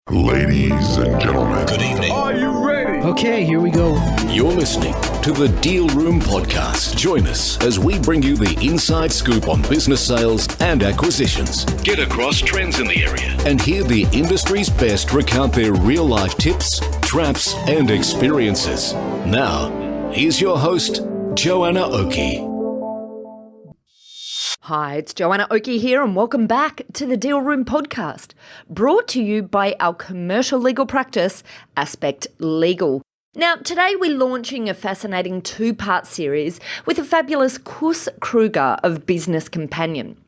Ladies and gentlemen, Good evening. Are you ready? Okay, here we go. You're listening to the Deal Room Podcast. Join us as we bring you the inside scoop on business sales and acquisitions. Get across trends in the area and hear the industry's best recount their real-life tips, traps, and experiences. Now, here's your host, Joanna Oakey. Hi, it's Joanna Oakey here and welcome back to the Deal Room Podcast, brought to you by our commercial legal practice, Aspect Legal. Now, today we're launching a fascinating two-part series with the fabulous Koos Kruger of Business Companion.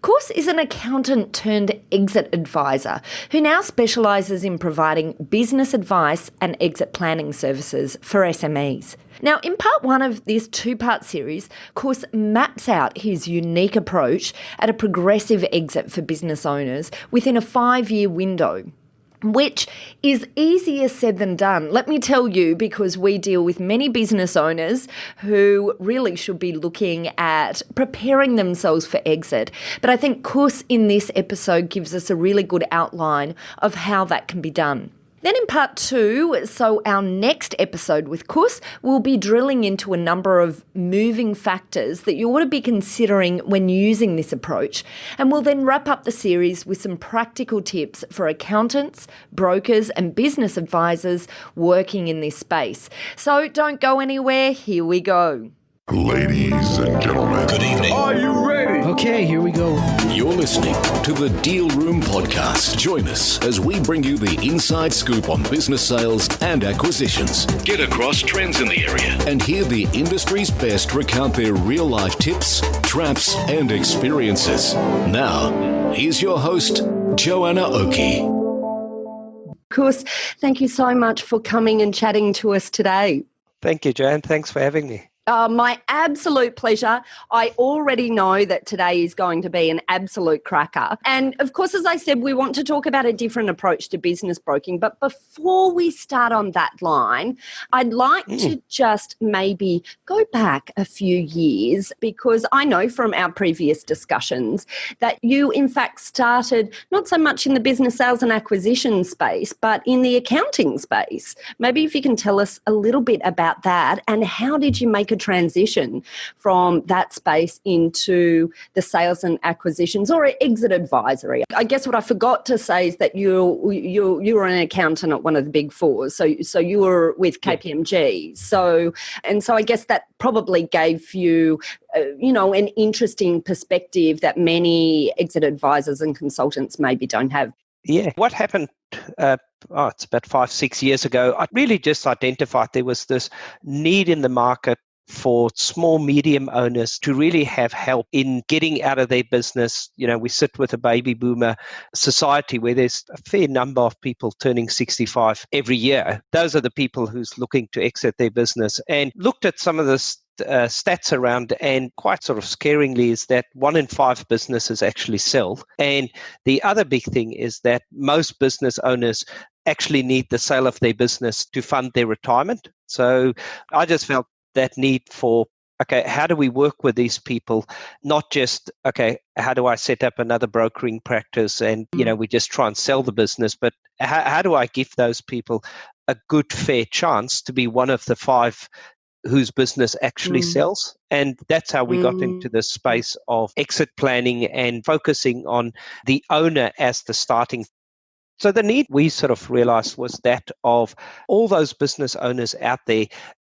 Koos is an accountant turned exit advisor who now specialises in providing business advice and exit planning services for SMEs. Now, in part one of this two-part series, Koos maps out his unique approach at a progressive exit for business owners within a 5-year window, which is easier said than done. Let me tell you, because we deal with many business owners who really should be looking at preparing themselves for exit. But I think Koos in this episode gives us a really good outline of how that can be done. Then in part two, so our next episode with Koos, we'll be drilling into a number of moving factors that you ought to be considering when using this approach. And we'll then wrap up the series with some practical tips for accountants, brokers, and business advisors working in this space. So don't go anywhere. Here we go. ladies and gentlemen, Good evening. Are you ready? Okay, here we go. You're listening to the Deal Room Podcast. Join us as we bring you the inside scoop on business sales and acquisitions. Get across trends in the area and hear the industry's best recount their real-life tips, traps, and experiences. Now, here's your host, Joanna Oakey. Koos, thank you so much for coming and chatting to us today. Thank you, Joanne. Thanks for having me. My absolute pleasure. I already know that today is going to be an absolute cracker. And of course, as I said, we want to talk about a different approach to business broking. But before we start on that line, I'd like to just maybe go back a few years, because I know from our previous discussions that you in fact started not so much in the business sales and acquisition space, but in the accounting space. Maybe if you can tell us a little bit about that, and how did you make a transition from that space into the sales and acquisitions or exit advisory? I guess what I forgot to say is that you were an accountant at one of the big fours, so you were with KPMG. So I guess that probably gave you an interesting perspective that many exit advisors and consultants maybe don't have. Yeah. What happened, it's about 5-6 years ago, I really just identified there was this need in the market for small, medium owners to really have help in getting out of their business. We sit with a baby boomer society where there's a fair number of people turning 65 every year. Those are the people who's looking to exit their business, and looked at some of the stats around, and quite sort of scaringly is that 1 in 5 businesses actually sell. And the other big thing is that most business owners actually need the sale of their business to fund their retirement. So I just felt that need for, okay, how do we work with these people? Not just, okay, how do I set up another brokering practice and, we just try and sell the business, but how do I give those people a good, fair chance to be one of the 5 whose business actually sells? And that's how we got into the space of exit planning and focusing on the owner as the starting. So the need we sort of realized was that of all those business owners out there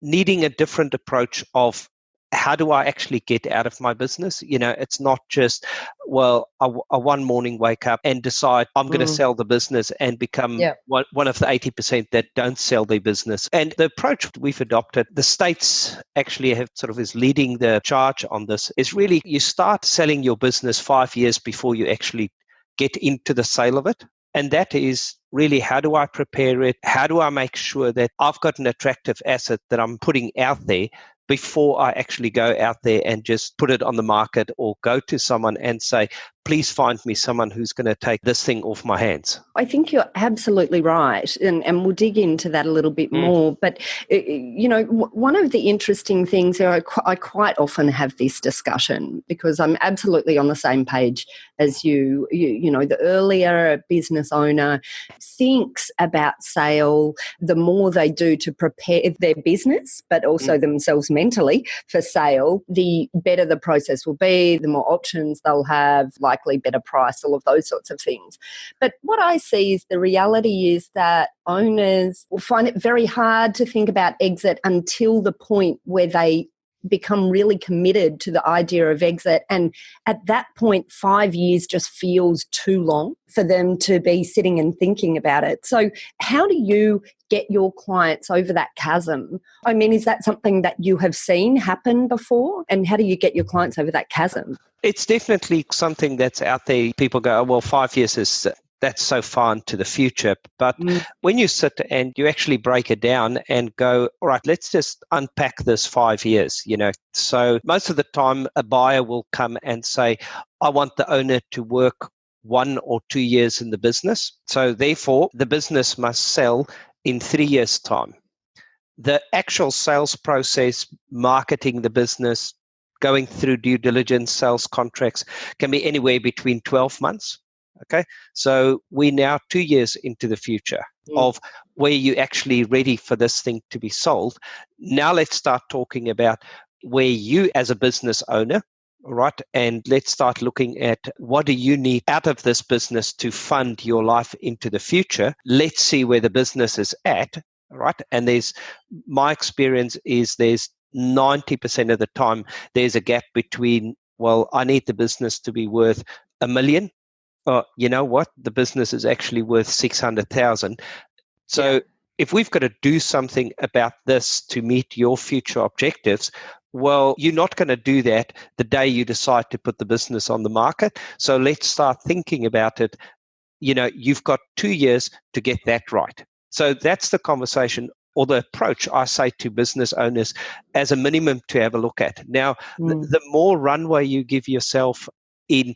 needing a different approach of, how do I actually get out of my business? It's not just, well, I one morning wake up and decide I'm going to sell the business and become one of the 80% that don't sell their business. And the approach we've adopted, the states actually have sort of is leading the charge on this, is really you start selling your business 5 years before you actually get into the sale of it. And that is really, how do I prepare it? How do I make sure that I've got an attractive asset that I'm putting out there before I actually go out there and just put it on the market or go to someone and say, please find me someone who's going to take this thing off my hands. I think you're absolutely right, and we'll dig into that a little bit more. But, one of the interesting things, I quite often have this discussion because I'm absolutely on the same page as you. The earlier a business owner thinks about sale, the more they do to prepare their business, but also themselves mentally for sale, the better the process will be, the more options they'll have, likely better price, all of those sorts of things. But what I see is the reality is that owners will find it very hard to think about exit until the point where they become really committed to the idea of exit. And at that point, 5 years just feels too long for them to be sitting and thinking about it. So how do you get your clients over that chasm? I mean, is that something that you have seen happen before? And how do you get your clients over that chasm? It's definitely something that's out there. People go, oh, well, 5 years that's so far into the future. But when you sit and you actually break it down and go, all right, let's just unpack this 5 years, So most of the time a buyer will come and say, I want the owner to work 1 or 2 years in the business. So therefore the business must sell in 3 years' time. The actual sales process, marketing the business, going through due diligence, sales contracts can be anywhere between 12 months. Okay, so we're now 2 years into the future of where you're actually ready for this thing to be sold. Now let's start talking about where you as a business owner, all right, and let's start looking at what do you need out of this business to fund your life into the future. Let's see where the business is at, all right, and my experience is there's 90% of the time there's a gap between, well, I need the business to be worth $1 million. You know what? The business is actually worth 600,000. So if we've got to do something about this to meet your future objectives, well, you're not going to do that the day you decide to put the business on the market. So let's start thinking about it. You've got 2 years to get that right. So that's the conversation or the approach I say to business owners as a minimum to have a look at. Now, the more runway you give yourself in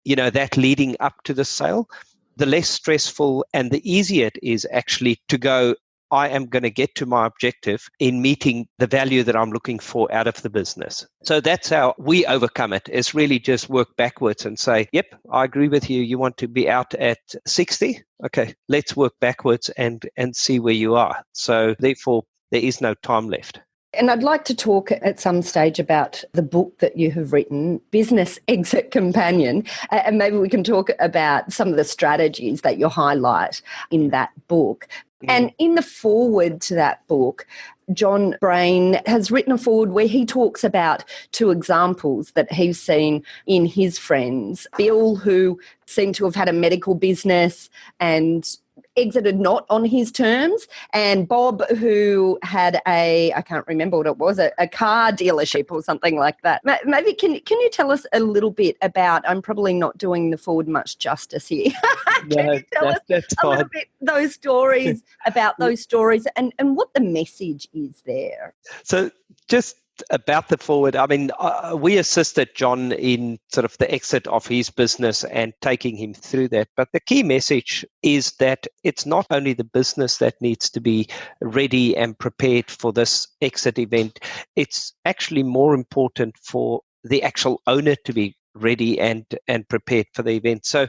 that leading up to the sale, the less stressful and the easier it is actually to go, I am going to get to my objective in meeting the value that I'm looking for out of the business. So that's how we overcome it, is really just work backwards and say, yep, I agree with you. You want to be out at 60? Okay, let's work backwards and see where you are. So therefore, there is no time left. And I'd like to talk at some stage about the book that you have written, Business Exit Companion, and maybe we can talk about some of the strategies that you highlight in that book. And in the foreword to that book, John Brain has written a foreword where he talks about 2 examples that he's seen in his friends. Bill, who seemed to have had a medical business and exited not on his terms, and Bob, who had I can't remember what it was, a car dealership or something like that. Maybe can you tell us a little bit about, I'm probably not doing the forward much justice here. Can you tell us a little bit those stories, about those stories and what the message is there? So just about the forward, I mean, we assisted John in sort of the exit of his business and taking him through that. But the key message is that it's not only the business that needs to be ready and prepared for this exit event. It's actually more important for the actual owner to be ready and prepared for the event. So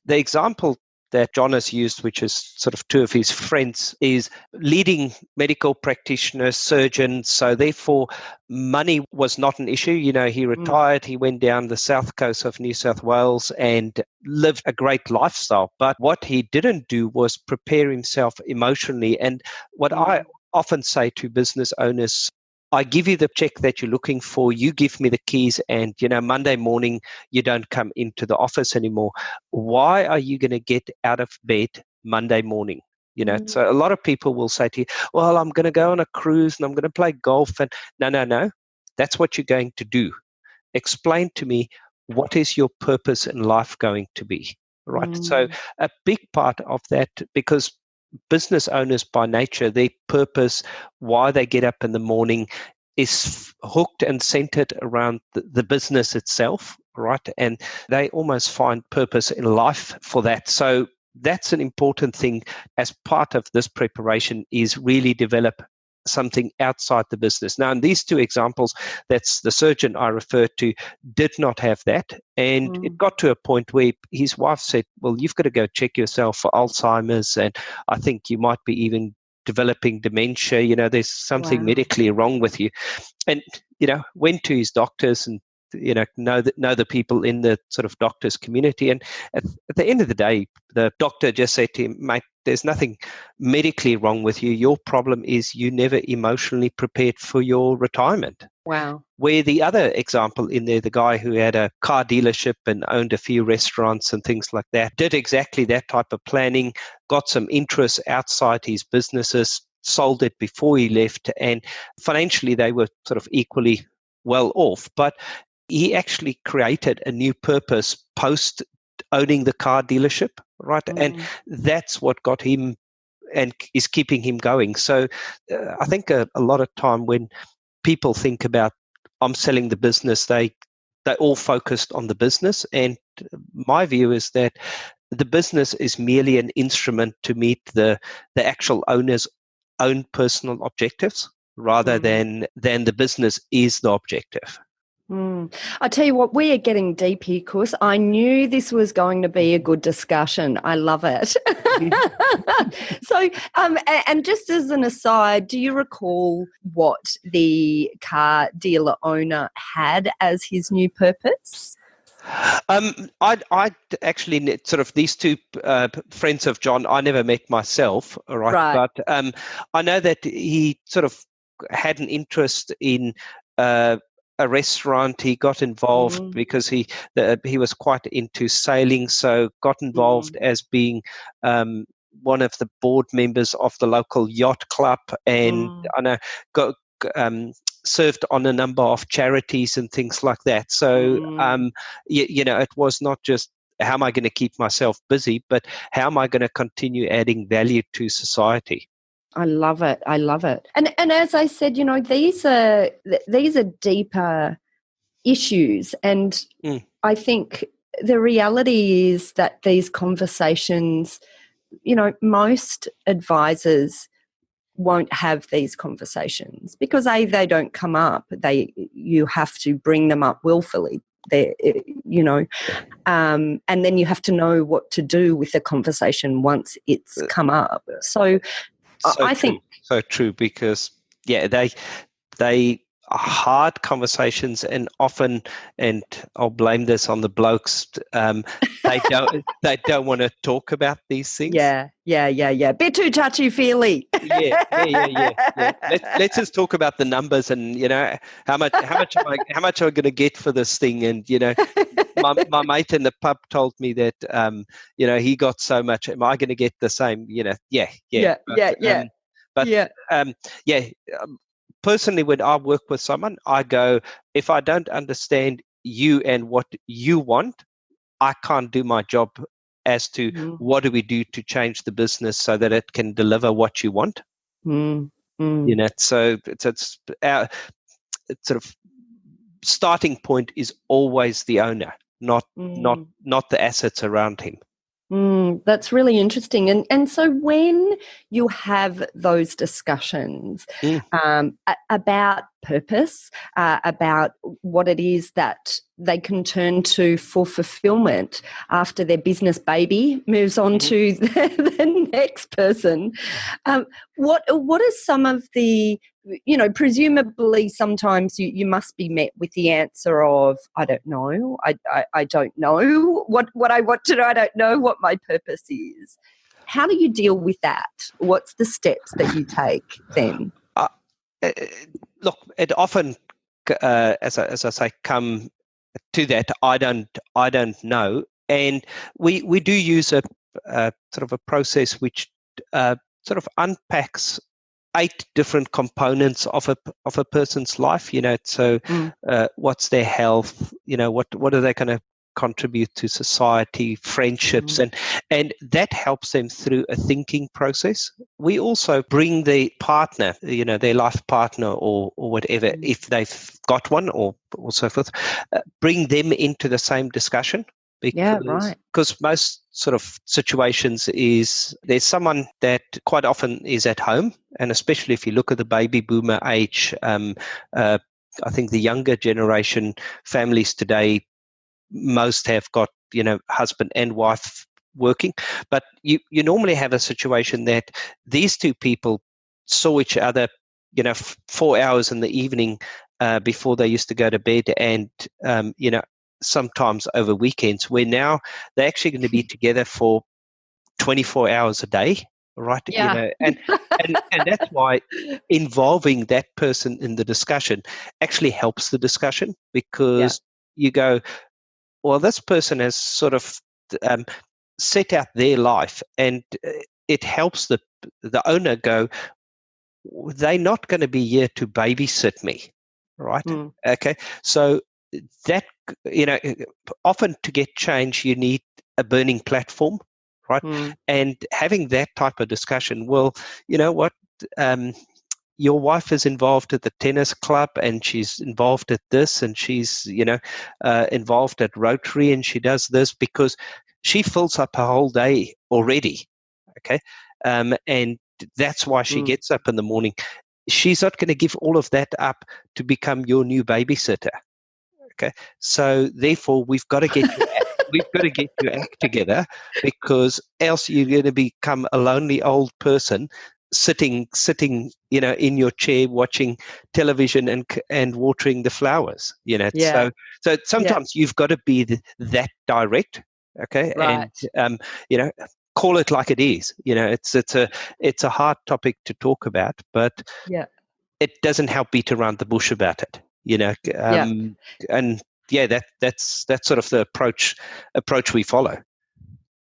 the example that John has used, which is sort of 2 of his friends, is leading medical practitioners, surgeons. So therefore, money was not an issue. He retired, he went down the south coast of New South Wales and lived a great lifestyle. But what he didn't do was prepare himself emotionally. And what I often say to business owners, I give you the check that you're looking for. You give me the keys, and Monday morning you don't come into the office anymore. Why are you going to get out of bed Monday morning? So a lot of people will say to you, well, I'm going to go on a cruise and I'm going to play golf. And no, that's what you're going to do. Explain to me, what is your purpose in life going to be? Right. So a big part of that, because business owners by nature, their purpose, why they get up in the morning, is hooked and centered around the business itself, right? And they almost find purpose in life for that. So that's an important thing as part of this preparation, is really develop something outside the business. Now, in these two examples, that's the surgeon I referred to did not have that. And it got to a point where his wife said, well, you've got to go check yourself for Alzheimer's. And I think you might be even developing dementia. There's something medically wrong with you. And, went to his doctors and, know the people in the sort of doctors community. And at the end of the day, the doctor just said to him, mate, there's nothing medically wrong with you. Your problem is you never emotionally prepared for your retirement. Wow. Where the other example in there, the guy who had a car dealership and owned a few restaurants and things like that, did exactly that type of planning, got some interest outside his businesses, sold it before he left, and financially they were sort of equally well off. But he actually created a new purpose post owning the car dealership, right? And that's what got him and is keeping him going. So I think a lot of time when people think about, I'm selling the business, they all focused on the business. And my view is that the business is merely an instrument to meet the actual owner's own personal objectives, rather than the business is the objective. I tell you what, we are getting deep here, Koos. I knew this was going to be a good discussion. I love it. So, and just as an aside, do you recall what the car dealer owner had as his new purpose? I actually sort of these two friends of John, I never met myself, right? But I know that he sort of had an interest in a restaurant. He got involved because he was quite into sailing, so got involved as being one of the board members of the local yacht club, and I know got served on a number of charities and things like that. So it was not just how am I going to keep myself busy, but how am I going to continue adding value to society. I love it. I love it. And as I said, these are deeper issues. And I think the reality is that these conversations, most advisors won't have these conversations because they don't come up. You have to bring them up willfully. And then you have to know what to do with the conversation once it's come up. So I think so true, because they are hard conversations, and often, and I'll blame this on the blokes, they don't want to talk about these things. Yeah. Bit too touchy feely. Yeah. Let's just talk about the numbers, and how much am I going to get for this thing, and my mate in the pub told me that he got so much. Am I going to get the same? Personally, when I work with someone, I go, if I don't understand you and what you want, I can't do my job as to what do we do to change the business so that it can deliver what you want. So it's our sort of starting point is always the owner, not the assets around him. That's really interesting. And so when you have those discussions about purpose, about what it is that they can turn to for fulfillment after their business baby moves on to the next person, what are some of the, presumably sometimes you must be met with the answer of, I don't know, I don't know what I want to know, I don't know what my purpose is. How do you deal with that? What's the steps that you take then? Look, it often, as I say, come to that. I don't know, and we do use a sort of a process which sort of unpacks 8 different components of a person's life. So what's their health? What are they going to contribute to society, friendships, and that helps them through a thinking process. We also bring the partner, their life partner or whatever, if they've got one or so forth, bring them into the same discussion. Because most sort of situations is there's someone that quite often is at home, and especially if you look at the baby boomer age, I think the younger generation families today, most have got, husband and wife working, but you normally have a situation that these two people saw each other, 4 hours in the evening before they used to go to bed, and, sometimes over weekends, where now they're actually going to be together for 24 hours a day, right? Yeah. And that's why involving that person in the discussion actually helps the discussion, because you go, well, this person has sort of set out their life, and it helps the owner go, they're not going to be here to babysit me, right? Okay, so that, often to get change, you need a burning platform, right? And having that type of discussion, well, you know what, your wife is involved at the tennis club, and she's involved at this, and she's, involved at Rotary, and she does this because she fills up her whole day already, okay? And that's why she gets up in the morning. She's not going to give all of that up to become your new babysitter. Okay, so therefore we've got to get your act together, because else you're going to become a lonely old person sitting, in your chair watching television and watering the flowers. So sometimes you've got to be that direct. Okay, right. And call it like it is. It's a hard topic to talk about, but it doesn't help beat around the bush about it. And that's sort of the approach we follow.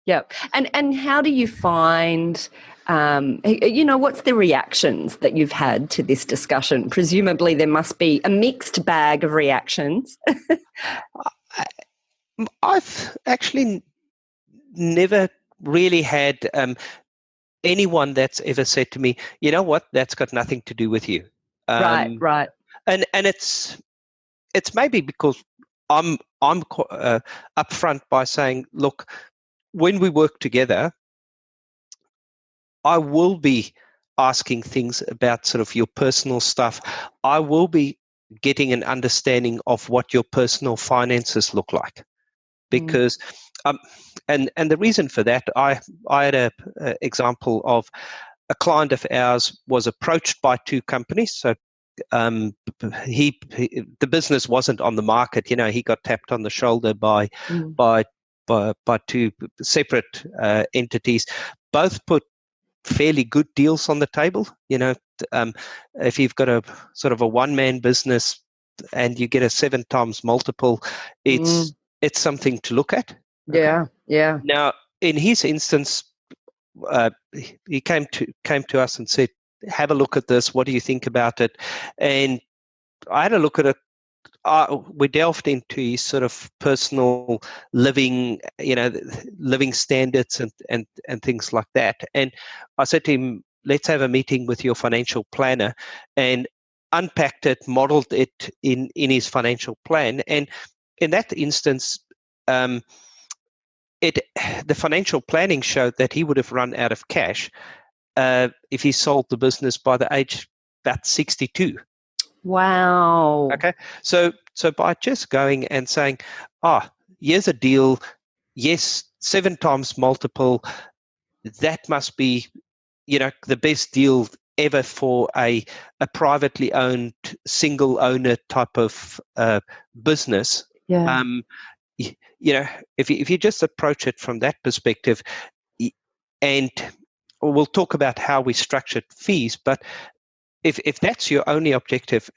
Yeah. And how do you find, what's the reactions that you've had to this discussion? Presumably there must be a mixed bag of reactions. I've actually never really had anyone that's ever said to me, you know what, that's got nothing to do with you. Right. And it's maybe because I'm upfront by saying, look, when we work together, I will be asking things about sort of your personal stuff. I will be getting an understanding of what your personal finances look like, because and the reason for that, I had a example of a client of ours was approached by two companies. So the business wasn't on the market. He got tapped on the shoulder by two separate entities. Both put fairly good deals on the table. If you've got a sort of a one-man business and you get a 7 times multiple, it's something to look at. Yeah. Now, in his instance, he came to us and said, have a look at this. What do you think about it? And I had a look at it. We delved into his sort of personal living, living standards and things like that. And I said to him, let's have a meeting with your financial planner, and unpacked it, modeled it in his financial plan. And in that instance, the financial planning showed that he would have run out of cash if he sold the business by the age about 62. Wow. Okay. So by just going and saying, here's a deal, yes, 7 times multiple, that must be, the best deal ever for a privately owned single owner type of business. Yeah. If you just approach it from that perspective, and we'll talk about how we structured fees, but if that's your only objective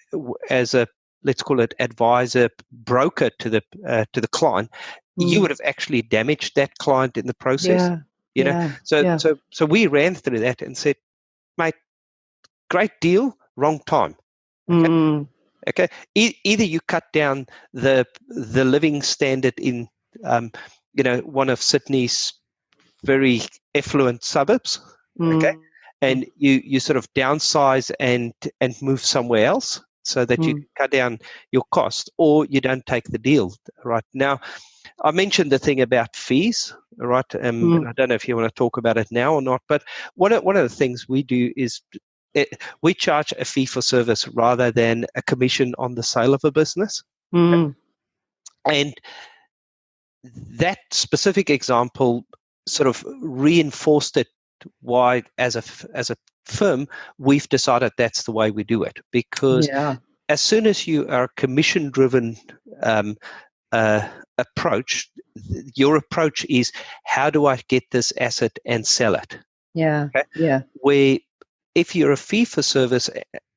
as a, let's call it, advisor, broker to the client, you would have actually damaged that client in the process. So we ran through that and said, mate, great deal, wrong time. Okay. Either you cut down the living standard in one of Sydney's very affluent suburbs. Okay. And you sort of downsize and move somewhere else so that you cut down your cost, or you don't take the deal. Right now, I mentioned the thing about fees, right? And I don't know if you want to talk about it now or not, but one of the things we do is we charge a fee for service rather than a commission on the sale of a business. And that specific example sort of reinforced it why, as a firm, we've decided that's the way we do it. Because as soon as you are a commission-driven approach, your approach is, how do I get this asset and sell it? Where if you're a fee-for-service,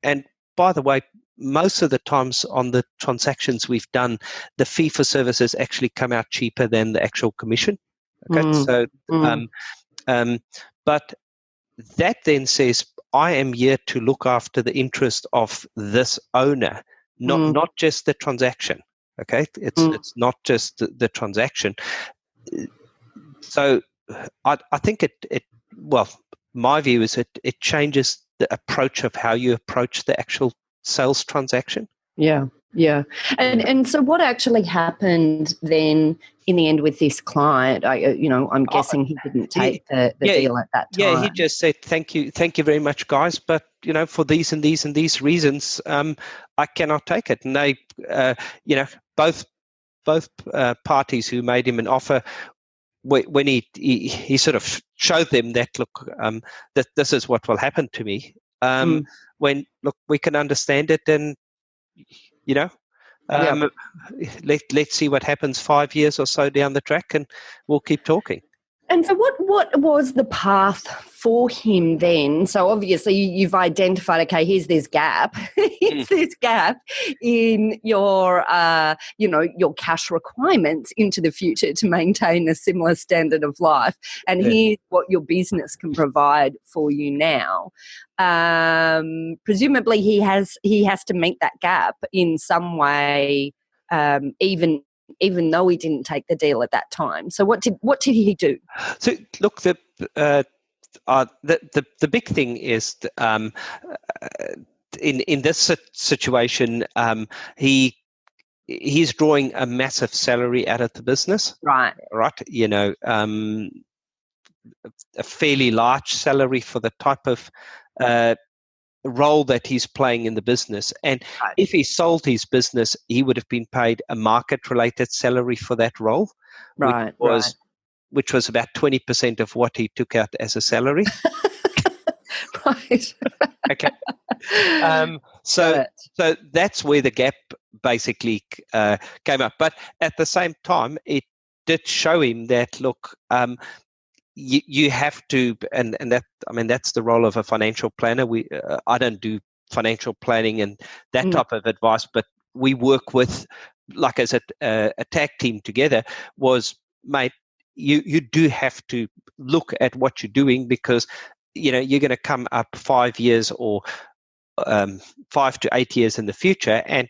and by the way, most of the times on the transactions we've done, the fee-for-service has actually come out cheaper than the actual commission. Okay, but that then says, I am here to look after the interest of this owner, not just the transaction. Okay, it's not just the transaction. So I think my view is it changes the approach of how you approach the actual sales transaction. And so what actually happened then in the end with this client? I'm guessing he didn't take the deal at that time. Yeah, he just said, thank you very much, guys, but for these and these and these reasons, I cannot take it. And they, both parties who made him an offer, when he sort of showed them that, look, that this is what will happen to me. When, look, we can understand it, and let's see what happens 5 years or so down the track, and we'll keep talking. And so what was the path for him then? So obviously you've identified, okay, here's this gap. Here's this gap in your, your cash requirements into the future to maintain a similar standard of life. And here's what your business can provide for you now. Presumably he has to meet that gap in some way, even though he didn't take the deal at that time. So what did he do? So look, the big thing is in this situation, he's drawing a massive salary out of the business. Right. A fairly large salary for the type of role that he's playing in the business. And if he sold his business, he would have been paid a market-related salary for that role, which was about 20% of what he took out as a salary. Right. Okay. So that's where the gap basically came up. But at the same time, it did show him that, look, you have to, and that's the role of a financial planner. I don't do financial planning and that type of advice, but we work with, like as a tag team together. Was, mate, you do have to look at what you're doing, because you're going to come up 5 years or 5 to 8 years in the future, and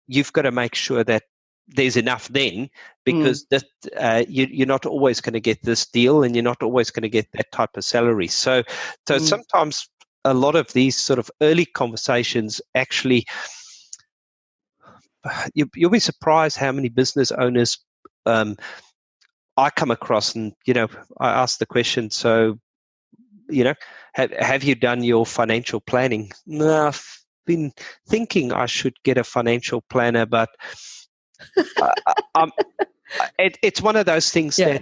you've got to make sure that there's enough then, because you're not always going to get this deal, and you're not always going to get that type of salary. So sometimes a lot of these sort of early conversations actually, you'll be surprised how many business owners I come across, and I ask the question, so have you done your financial planning? No, I've been thinking I should get a financial planner, but it's one of those things that,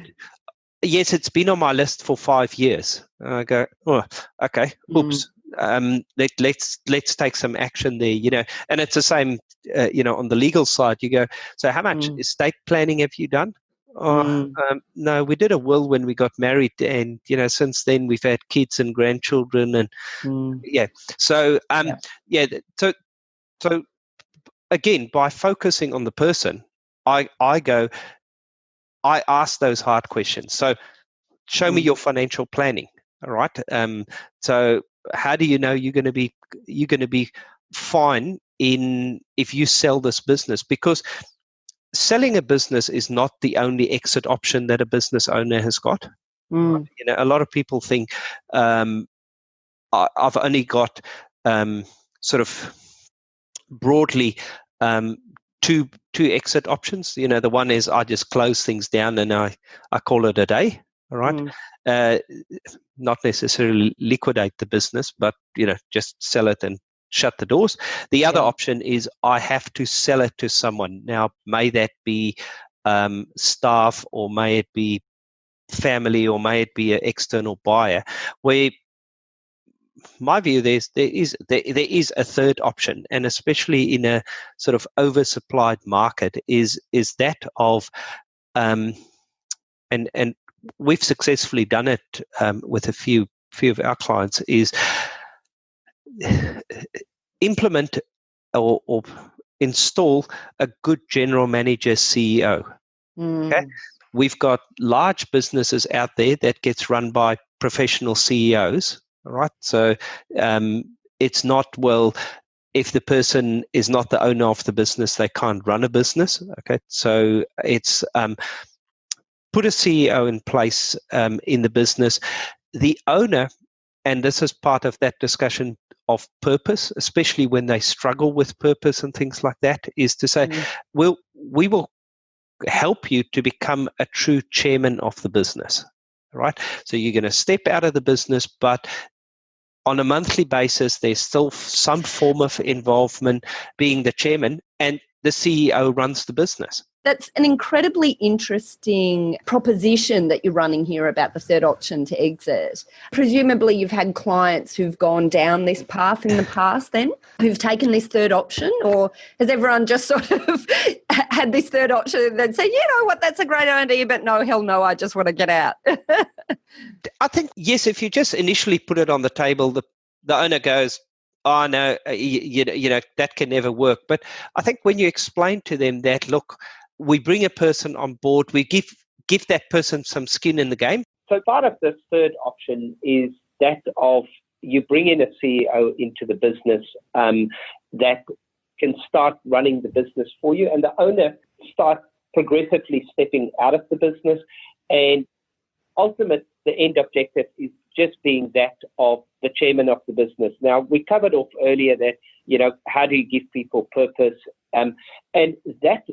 yes, it's been on my list for 5 years. And I go, oh, okay, oops. Let's take some action there, and it's the same, on the legal side. You go, so how much estate planning have you done? No, we did a will when we got married, and since then we've had kids and grandchildren, and so again, by focusing on the person, I ask those hard questions. So show me your financial planning. All right. So how do you know you're going to be fine if you sell this business? Because selling a business is not the only exit option that a business owner has got. Mm. You know, a lot of people think I've only got sort of broadly two exit options. You know, the one is I just close things down and I call it a day. All right. Not necessarily liquidate the business, but, you know, just sell it and shut the doors. The other option is I have to sell it to someone. Now, may that be staff, or may it be family, or may it be an external buyer, where my view there is a third option, and especially in a sort of oversupplied market is that of and we've successfully done it with a few of our clients, is implement or install a good general manager CEO. Okay, we've got large businesses out there that gets run by professional CEOs. All right, so it's not, well, if the person is not the owner of the business, they can't run a business. Okay, so it's put a CEO in place in the business. The owner, and this is part of that discussion of purpose, especially when they struggle with purpose and things like that, is to say, well, we will help you to become a true chairman of the business. Right? So you're going to step out of the business, but on a monthly basis, there's still some form of involvement being the chairman, and the CEO runs the business. That's an incredibly interesting proposition that you're running here about the third option to exit. Presumably you've had clients who've gone down this path in the past then, who've taken this third option, or has everyone just sort of had this third option and then said, you know what, that's a great idea, but no, hell no, I just want to get out? I think, yes, if you just initially put it on the table, the owner goes, oh, no, you know, that can never work. But I think when you explain to them that, look, we bring a person on board, we give that person some skin in the game. So part of this third option is that of you bring in a CEO into the business that can start running the business for you, and the owner starts progressively stepping out of the business, and the end objective is just being that of the chairman of the business. Now, we covered off earlier that, you know, how do you give people purpose? And that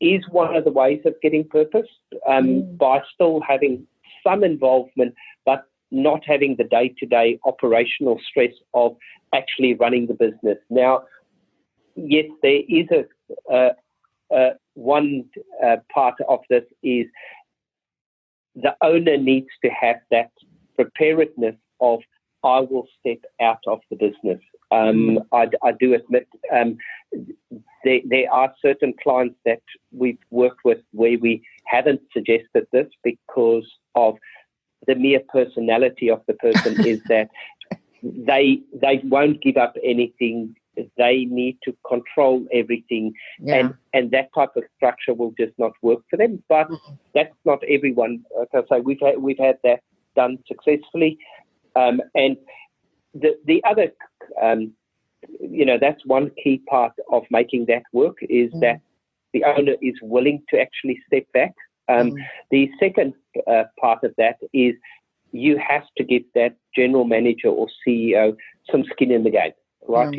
is one of the ways of getting purpose, by still having some involvement, but not having the day-to-day operational stress of actually running the business. Now, yes, there is one part of this is the owner needs to have that preparedness of, I will step out of the business. I do admit there are certain clients that we've worked with where we haven't suggested this because of the mere personality of the person is that they won't give up anything. They need to control everything, and that type of structure will just not work for them. But that's not everyone. Like I say, we've had that done successfully, and the other, that's one key part of making that work is that the owner is willing to actually step back. The second part of that is you have to give that general manager or CEO some skin in the game. Right,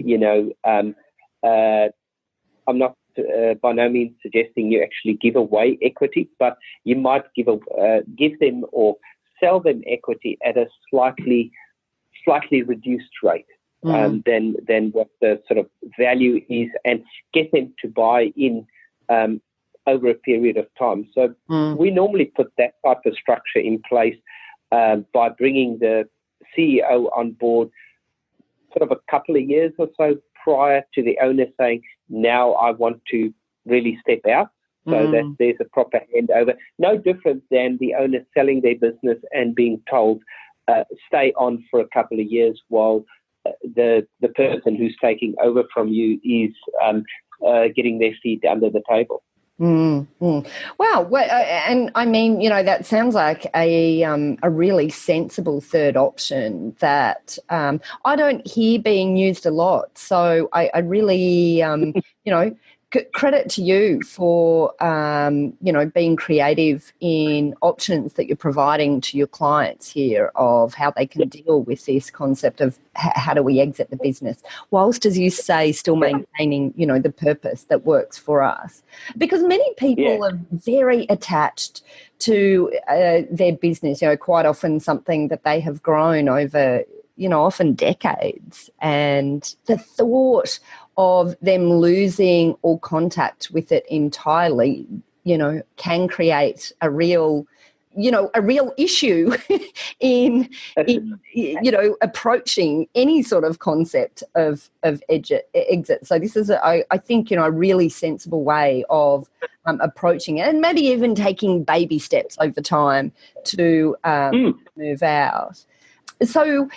I'm not by no means suggesting you actually give away equity, but you might give them or sell them equity at a slightly reduced rate than what the sort of value is, and get them to buy in over a period of time. So we normally put that type of structure in place by bringing the CEO on board sort of a couple of years or so prior to the owner saying, now I want to really step out, so that there's a proper handover. No different than the owner selling their business and being told, stay on for a couple of years while the person who's taking over from you is getting their feet under the table. Wow. Well, and I mean, that sounds like a really sensible third option that I don't hear being used a lot. So I really, credit to you for, being creative in options that you're providing to your clients here of how they can deal with this concept of how do we exit the business, whilst, as you say, still maintaining, the purpose that works for us. Because many people are very attached to their business, quite often something that they have grown over, often decades. And the thought of them losing all contact with it entirely, can create a real issue in approaching any sort of concept of exit. So this is, I think, a really sensible way of approaching it, and maybe even taking baby steps over time to move out. So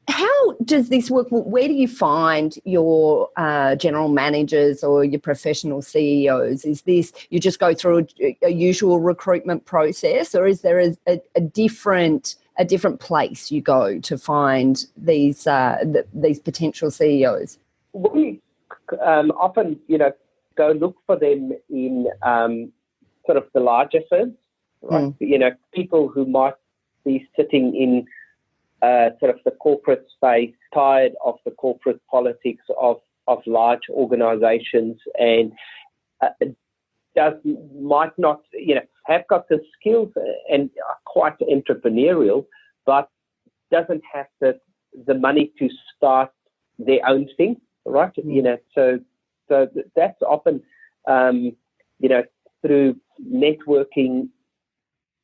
how does this work? Where do you find your general managers or your professional CEOs? Is this, you just go through a usual recruitment process, or is there a different place you go to find these potential CEOs? We often, go look for them in sort of the larger firms, right? People who might be sitting in sort of the corporate space, tired of the corporate politics of large organizations, and might not, have got the skills and are quite entrepreneurial, but doesn't have the money to start their own thing, right? So that's often, through networking.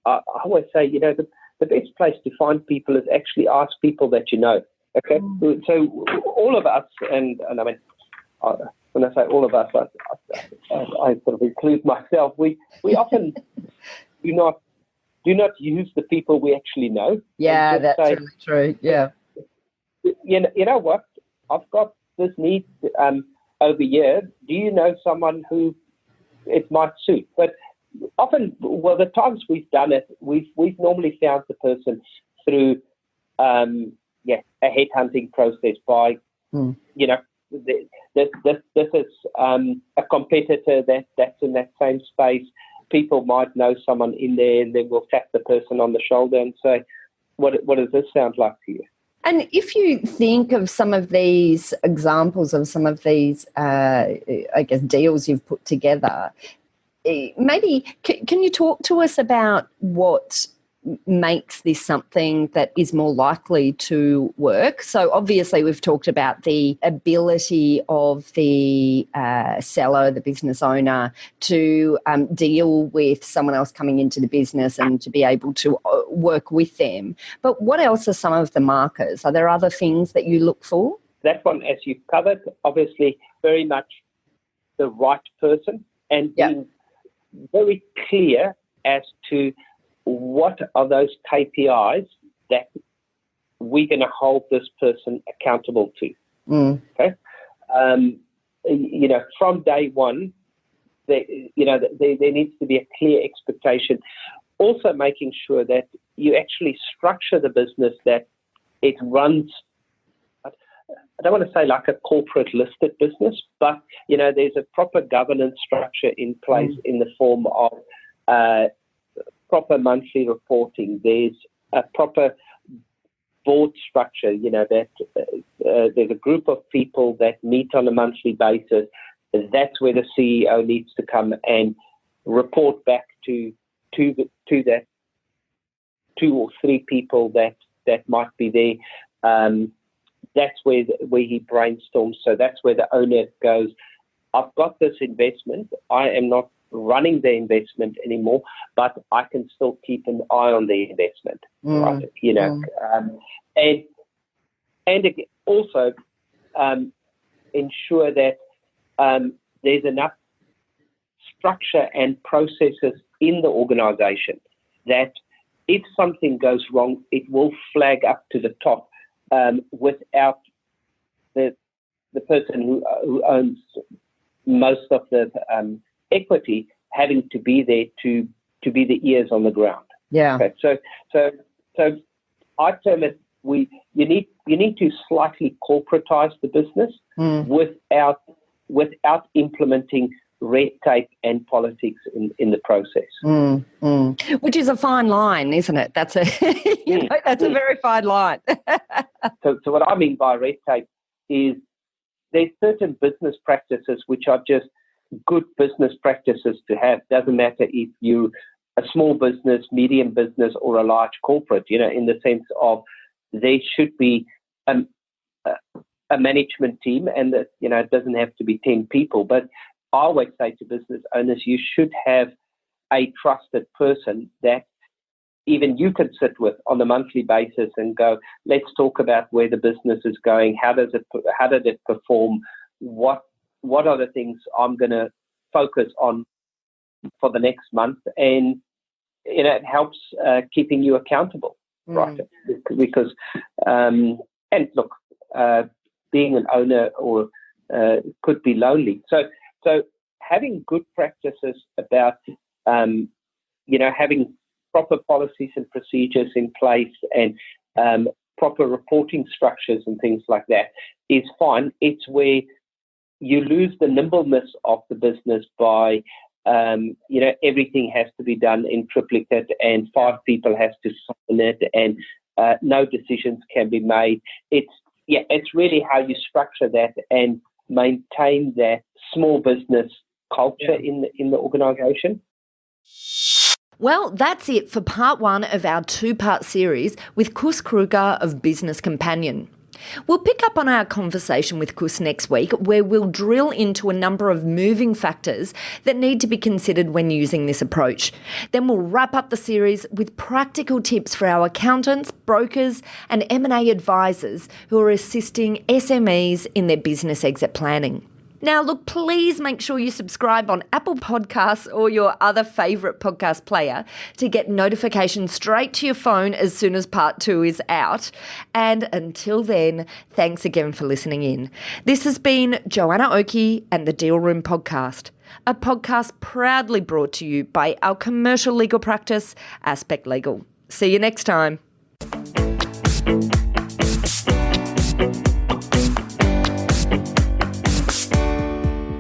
I always say, the best place to find people is actually ask people that you know. Okay, so all of us, and I mean, when I say all of us, I sort of include myself. We often do not use the people we actually know. Yeah, that's really true. Yeah. You know what? I've got this need over here. Do you know someone who it might suit? But often, the times we've done it, we've normally found the person through a headhunting process by, this is a competitor that's in that same space. People might know someone in there, and then we'll tap the person on the shoulder and say, what does this sound like to you? And if you think of some of these examples of some of these, deals you've put together, maybe can you talk to us about what makes this something that is more likely to work? So obviously we've talked about the ability of the seller, the business owner, to deal with someone else coming into the business and to be able to work with them. But what else are some of the markers? Are there other things that you look for? That one, as you've covered, obviously very much the right person, and being very clear as to what are those KPIs that we're going to hold this person accountable to. Okay, from day one, there needs to be a clear expectation. Also, making sure that you actually structure the business that it runs. I don't want to say like a corporate listed business, but there's a proper governance structure in place in the form of proper monthly reporting. There's a proper board structure, that there's a group of people that meet on a monthly basis. That's where the CEO needs to come and report back to that 2 or 3 people that might be there. That's where he brainstorms. So that's where the owner goes, I've got this investment. I am not running the investment anymore, but I can still keep an eye on the investment, right? And again, also ensure that there's enough structure and processes in the organization that if something goes wrong, it will flag up to the top without the person who owns most of the equity having to be there to be the ears on the ground. Yeah. Okay. So I term it, you need to slightly corporatize the business without without implementing red tape and politics in the process. Which is a fine line, isn't it? That's a that's a very fine line. So what I mean by red tape is there's certain business practices which are just good business practices to have. Doesn't matter if you a small business, medium business, or a large corporate, in the sense of there should be a management team, and that, it doesn't have to be 10 people. But I always say to business owners, you should have a trusted person that even you can sit with on a monthly basis and go, let's talk about where the business is going. How did it perform? What are the things I'm going to focus on for the next month? And it helps keeping you accountable, right? Because and look, being an owner or could be lonely. So having good practices about having proper policies and procedures in place and proper reporting structures and things like that is fine. It's where you lose the nimbleness of the business by everything has to be done in triplicate and 5 people has to sign it and no decisions can be made. It's really how you structure that and maintain that small business culture in the organisation. Well, that's it for part 1 of our 2-part series with Koos Kruger of Business Companion. We'll pick up on our conversation with Koos next week, where we'll drill into a number of moving factors that need to be considered when using this approach. Then we'll wrap up the series with practical tips for our accountants, brokers and M&A advisors who are assisting SMEs in their business exit planning. Now, look, please make sure you subscribe on Apple Podcasts or your other favourite podcast player to get notifications straight to your phone as soon as part 2 is out. And until then, thanks again for listening in. This has been Joanna Oakey and the Deal Room Podcast, a podcast proudly brought to you by our commercial legal practice, Aspect Legal. See you next time.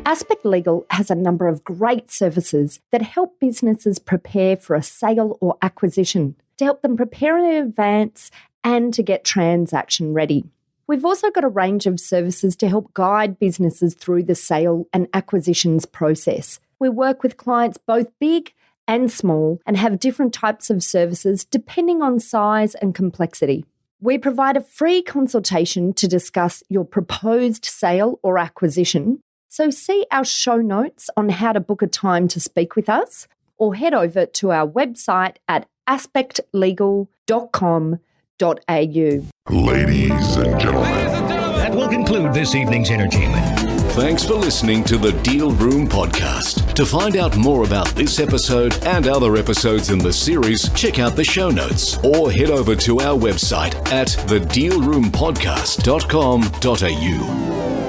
Aspect Legal has a number of great services that help businesses prepare for a sale or acquisition, to help them prepare in advance and to get transaction ready. We've also got a range of services to help guide businesses through the sale and acquisitions process. We work with clients both big and small and have different types of services depending on size and complexity. We provide a free consultation to discuss your proposed sale or acquisition. So see our show notes on how to book a time to speak with us, or head over to our website at aspectlegal.com.au. Ladies and gentlemen. That will conclude this evening's entertainment. Thanks for listening to the Deal Room Podcast. To find out more about this episode and other episodes in the series, check out the show notes or head over to our website at thedealroompodcast.com.au.